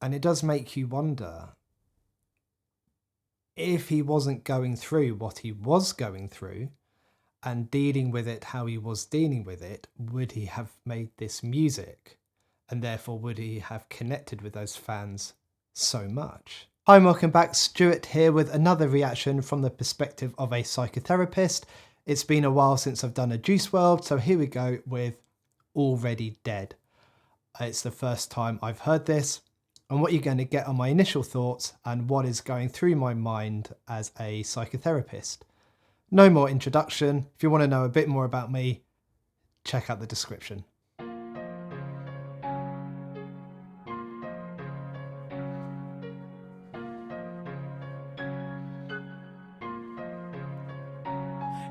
And it does make you wonder, if he wasn't going through what he was going through and dealing with it how he was dealing with it, would he have made this music? And therefore, would he have connected with those fans so much? Hi, and welcome back. Stuart here with another reaction from the perspective of a psychotherapist. It's been a while since I've done a Juice Wrld, so here we go with Already Dead. It's the first time I've heard this, and what you're going to get are my initial thoughts and what is going through my mind as a psychotherapist. No more introduction. If you want to know a bit more about me, check out the description.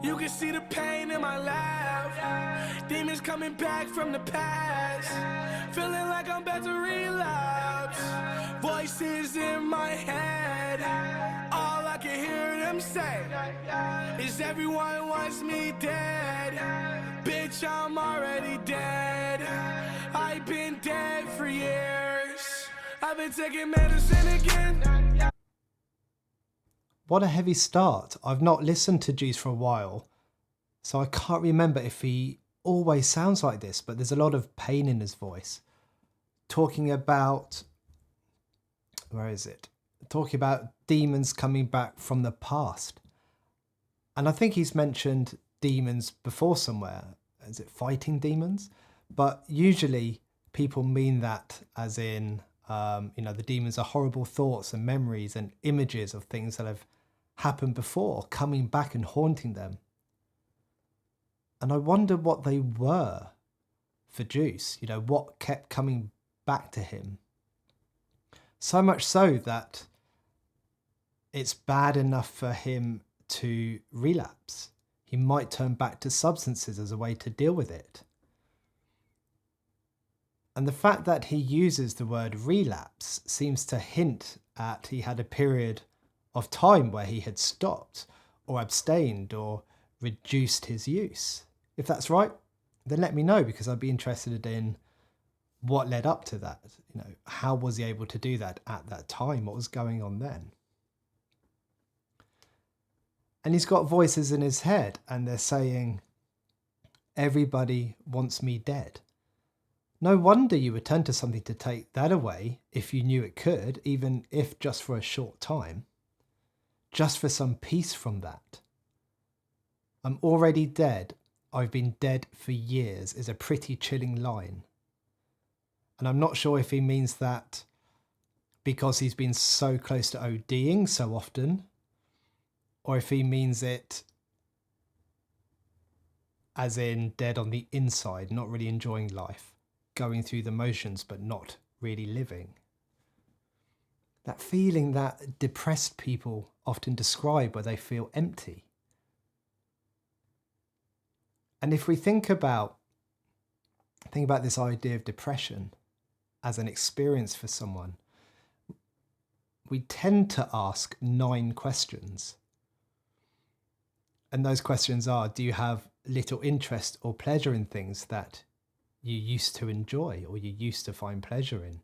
You can see the pain in my laugh. Demons coming back from the past. Feeling like I'm about to relapse. Voices in my head. All I can hear them say is everyone wants me dead. Bitch, I'm already dead. I've been dead for years. I've been taking medicine again. What a heavy start. I've not listened to Juice for a while, so I can't remember if he always sounds like this, but there's a lot of pain in his voice. Talking about, where is it? Talking about demons coming back from the past. And I think he's mentioned demons before somewhere. Is it fighting demons? But usually people mean that as in, the demons are horrible thoughts and memories and images of things that have happened before, coming back and haunting them. And I wonder what they were for Juice, what kept coming back to him. So much so that it's bad enough for him to relapse. He might turn back to substances as a way to deal with it. And the fact that he uses the word relapse seems to hint at he had a period of time where he had stopped or abstained or reduced his use. If that's right, then let me know, because I'd be interested in what led up to that. How was he able to do that at that time? What was going on then? And he's got voices in his head and they're saying, everybody wants me dead. No wonder you would turn to something to take that away if you knew it could, even if just for a short time. Just for some peace from that. I'm already dead. I've been dead for years is a pretty chilling line. And I'm not sure if he means that because he's been so close to ODing so often, or if he means it as in dead on the inside, not really enjoying life, going through the motions but not really living. That feeling that depressed people often describe, where they feel empty. And if we think about this idea of depression as an experience for someone, we tend to ask 9 questions. And those questions are, do you have little interest or pleasure in things that you used to enjoy or you used to find pleasure in?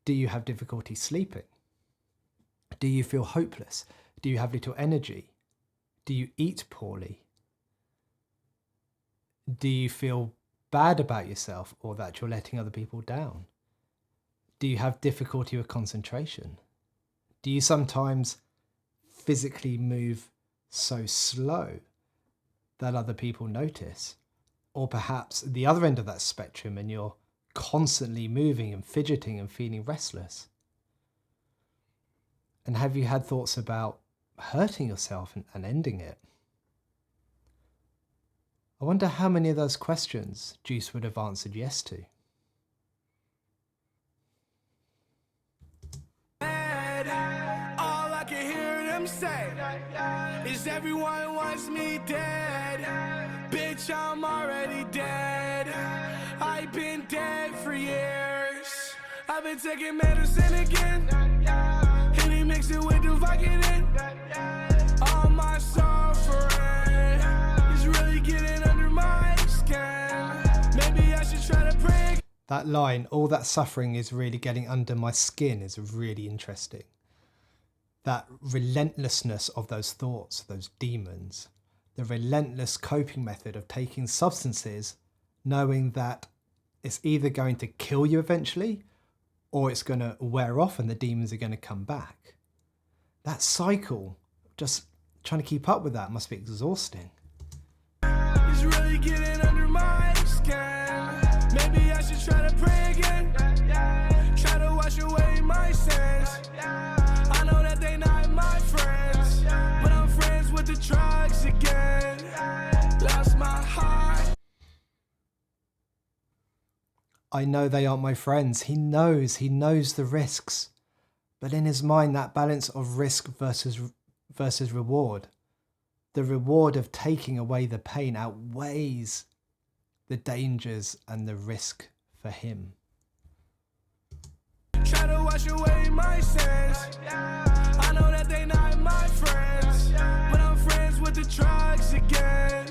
Do you have difficulty sleeping? Do you feel hopeless? Do you have little energy? Do you eat poorly? Do you feel bad about yourself or that you're letting other people down? Do you have difficulty with concentration? Do you sometimes physically move so slow that other people notice? Or perhaps the other end of that spectrum, and you're constantly moving and fidgeting and feeling restless? And have you had thoughts about hurting yourself and ending it? I wonder how many of those questions Juice would have answered yes to. All I can hear them say is everyone wants me dead. Bitch, I'm already dead. I've been dead for years. I've been taking medicine again. Hitting mix it with the Vicodin. All my suffering is really getting under my skin. Maybe I should try to pray. That line, all that suffering is really getting under my skin, is really interesting. That relentlessness of those thoughts, those demons, the relentless coping method of taking substances, knowing that it's either going to kill you eventually or it's going to wear off and the demons are going to come back. That cycle, just trying to keep up with that must be exhausting. It's really getting under my skin. Maybe I should try to pray again. Try to wash away my sins. I know that they not my friends, but I'm friends with the drugs again. Lost my heart. I know they aren't my friends. He knows the risks. But in his mind, that balance of risk versus reward, the reward of taking away the pain outweighs the dangers and the risk for him. Try to wash away my sins. I know that they not my friends, but I'm friends with the drugs again.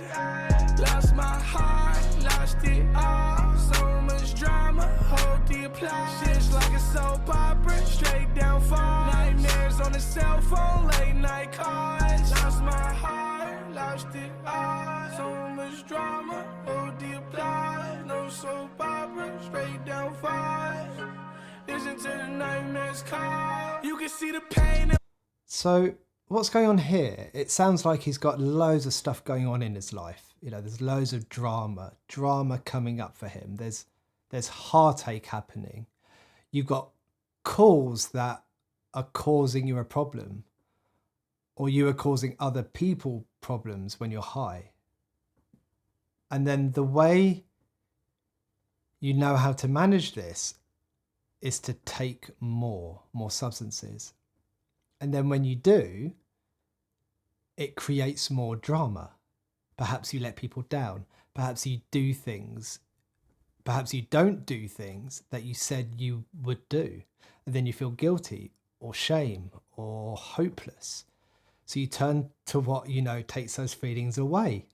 Lost my heart, lost it all. So much drama, hold the applause. Shit's like a soap opera, straight down fall. Nightmares on the cell phone, late night calls. Lost my heart, lost it all. So much drama, hold the applause. No soap opera, straight down fall. Listen to the nightmares call. You can see the pain. So what's going on here? It sounds like he's got loads of stuff going on in his life. You know, there's loads of drama coming up for him. There's heartache happening. You've got calls that are causing you a problem, or you are causing other people problems when you're high. And then the way you know how to manage this is to take more substances. And then when you do, it creates more drama. Perhaps you let people down. Perhaps you do things. Perhaps you don't do things that you said you would do. And then you feel guilty or shame or hopeless. So you turn to what you know takes those feelings away.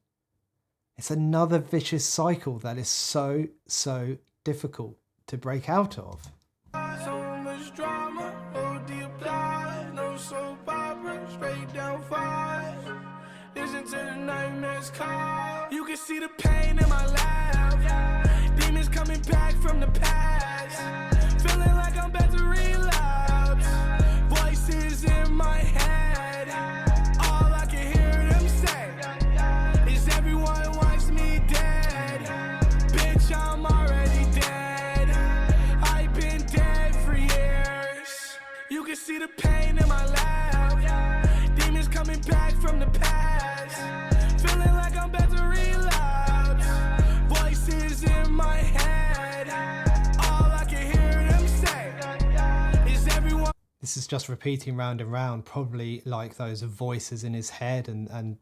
It's another vicious cycle that is so difficult to break out of. So much drama, hold the applause. No soap opera, straight down fall. Listen to the nightmares call. You can see the pain in my laugh. Demons coming back from the past. Feeling like I'm about to relapse. Voices in my head. All I can hear them say is everyone wants me dead. Bitch, I'm already dead. I've been dead for years. You can see the pain in my laugh. Demons coming back from the past. Feeling like I'm about to relapse. Voices in my head. All I can hear them say is everyone. This is just repeating round and round, probably like those voices in his head and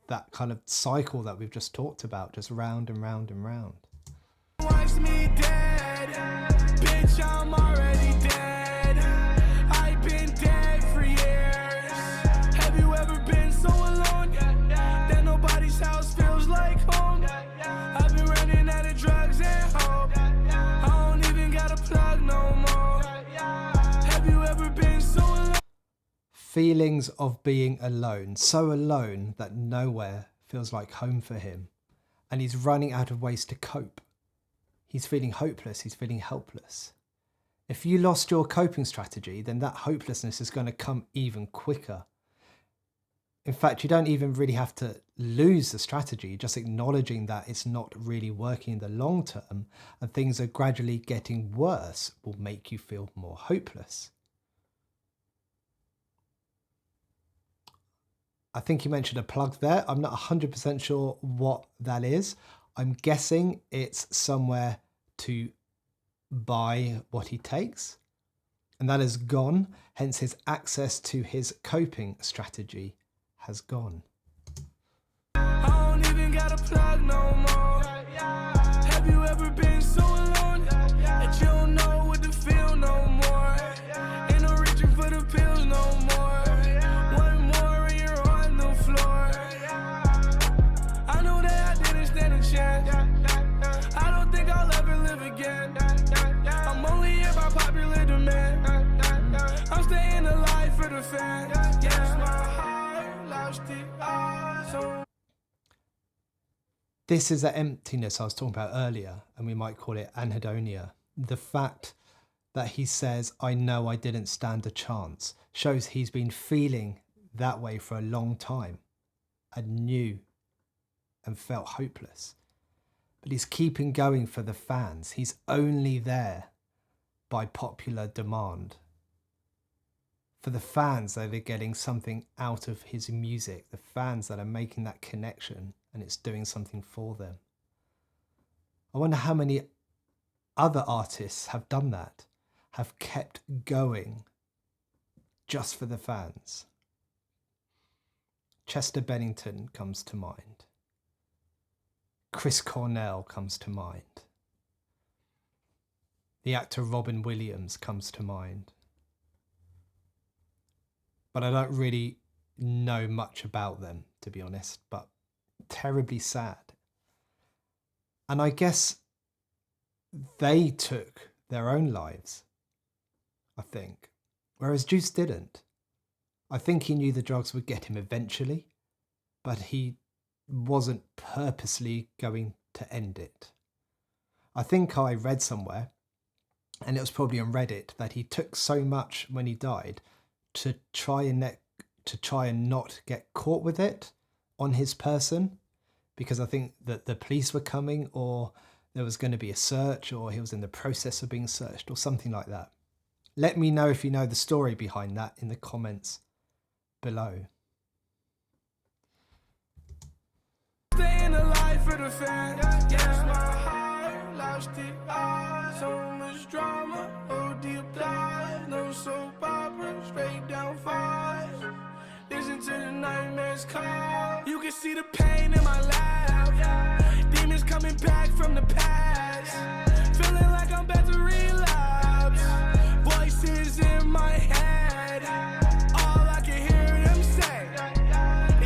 that kind of cycle that we've just talked about, just round and round and round. Wants me dead. Bitch, I'm already dead. I've been dead for years. Have you ever been so alone that nobody's house feels like home? I've been running out of drugs and hope. I don't even got a plug no more. Have you ever been so alone? Feelings of being alone, so alone that nowhere feels like home for him. And he's running out of ways to cope. He's feeling hopeless, he's feeling helpless. If you lost your coping strategy, then that hopelessness is going to come even quicker. In fact, you don't even really have to lose the strategy, just acknowledging that it's not really working in the long term and things are gradually getting worse will make you feel more hopeless. I think you mentioned a plug there. I'm not 100% sure what that is. I'm guessing it's somewhere to buy what he takes. And that has gone, hence his access to his coping strategy has gone. I don't even got a plug no more. Have you ever been so alone that you don't know what to feel no more? Ain't no reaching for the pills no more. One more and you're on the floor. I know that I didn't stand a chance. I don't think I'll ever live again. fan. Yes, my heart lost it all. So this is that emptiness I was talking about earlier, and we might call it anhedonia. The fact that he says, I know I didn't stand a chance, shows he's been feeling that way for a long time and knew and felt hopeless. But he's keeping going for the fans. He's only there by popular demand. For the fans that are getting something out of his music, the fans that are making that connection and it's doing something for them. I wonder how many other artists have done that, have kept going just for the fans. Chester Bennington comes to mind. Chris Cornell comes to mind. The actor Robin Williams comes to mind. But I don't really know much about them, to be honest, but terribly sad. And I guess they took their own lives, I think, whereas Juice didn't. I think he knew the drugs would get him eventually, but he wasn't purposely going to end it. I think I read somewhere, and it was probably on Reddit, that he took so much when he died to try and not get caught with it on his person, because I think that the police were coming, or there was going to be a search, or he was in the process of being searched, or something like that. Let me know if you know the story behind that in the comments below. staying alive for the fan. Yes, my heart lost it all. So much drama, OD applause. No soap opera, straight down five. Listen to the nightmares call. You can see the pain in my laugh. Demons coming back from the past. Feeling like I'm about to relapse. Voices in my head. All I can hear them say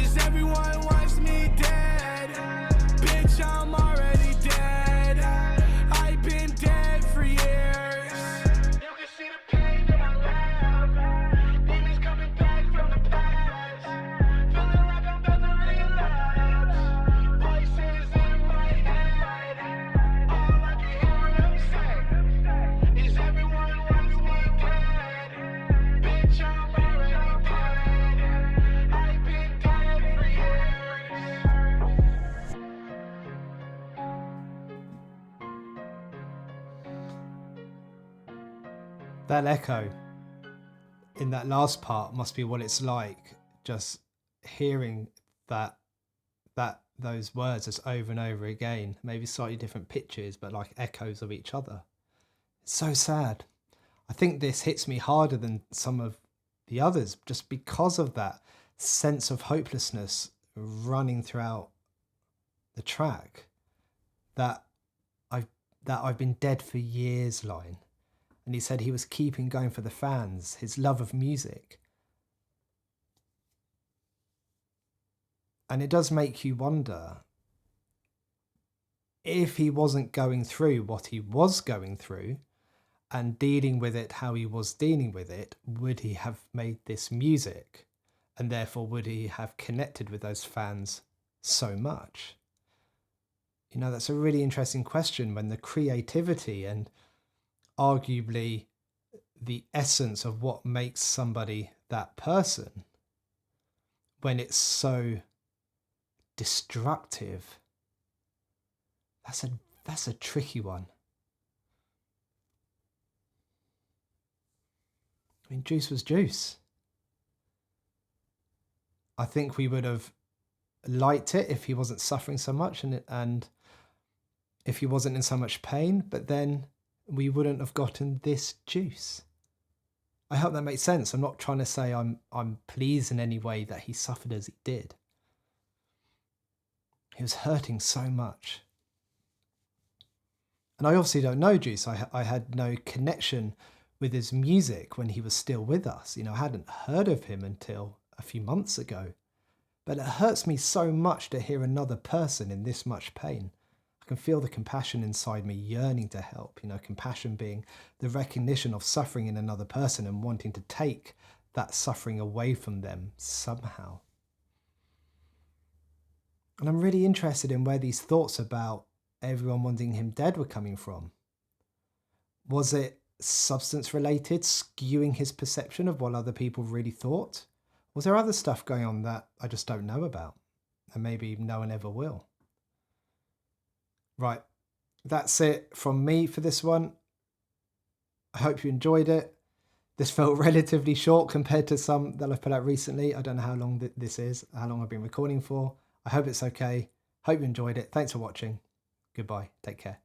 is everyone wants me dead. Bitch, I'm already dead. I've been dead for years. You can see the pain in my laugh. Demons coming back from the past. Feeling like I'm about to relapse. Voices in my head. All I can hear them say is everyone wants me dead. Bitch, I'm already dead. I've been dead for years. That echo in that last part must be what it's like, just hearing those words just over and over again, maybe slightly different pitches, but like echoes of each other. It's so sad. I think this hits me harder than some of the others just because of that sense of hopelessness running throughout the track. That I've been dead for years line. And he said he was keeping going for the fans, his love of music. And it does make you wonder, if he wasn't going through what he was going through and dealing with it how he was dealing with it, would he have made this music? And therefore, would he have connected with those fans so much? You know, that's a really interesting question, when the creativity and arguably the essence of what makes somebody that person, when it's so destructive, that's a tricky one. I mean, Juice was Juice. I think we would have liked it if he wasn't suffering so much and if he wasn't in so much pain, but then we wouldn't have gotten this Juice. I hope that makes sense. I'm not trying to say I'm pleased in any way that he suffered as he did. He was hurting so much. And I obviously don't know Juice. I had no connection with his music when he was still with us. You know, I hadn't heard of him until a few months ago. But it hurts me so much to hear another person in this much pain. I can feel the compassion inside me yearning to help. You know, compassion being the recognition of suffering in another person and wanting to take that suffering away from them somehow. And I'm really interested in where these thoughts about everyone wanting him dead were coming from. Was it substance related, skewing his perception of what other people really thought? Was there other stuff going on that I just don't know about? And maybe no one ever will. Right, that's it from me for this one. I hope you enjoyed it. This felt relatively short compared to some that I've put out recently. I don't know how long this is, how long I've been recording for. I hope it's okay. Hope you enjoyed it. Thanks for watching. Goodbye. Take care.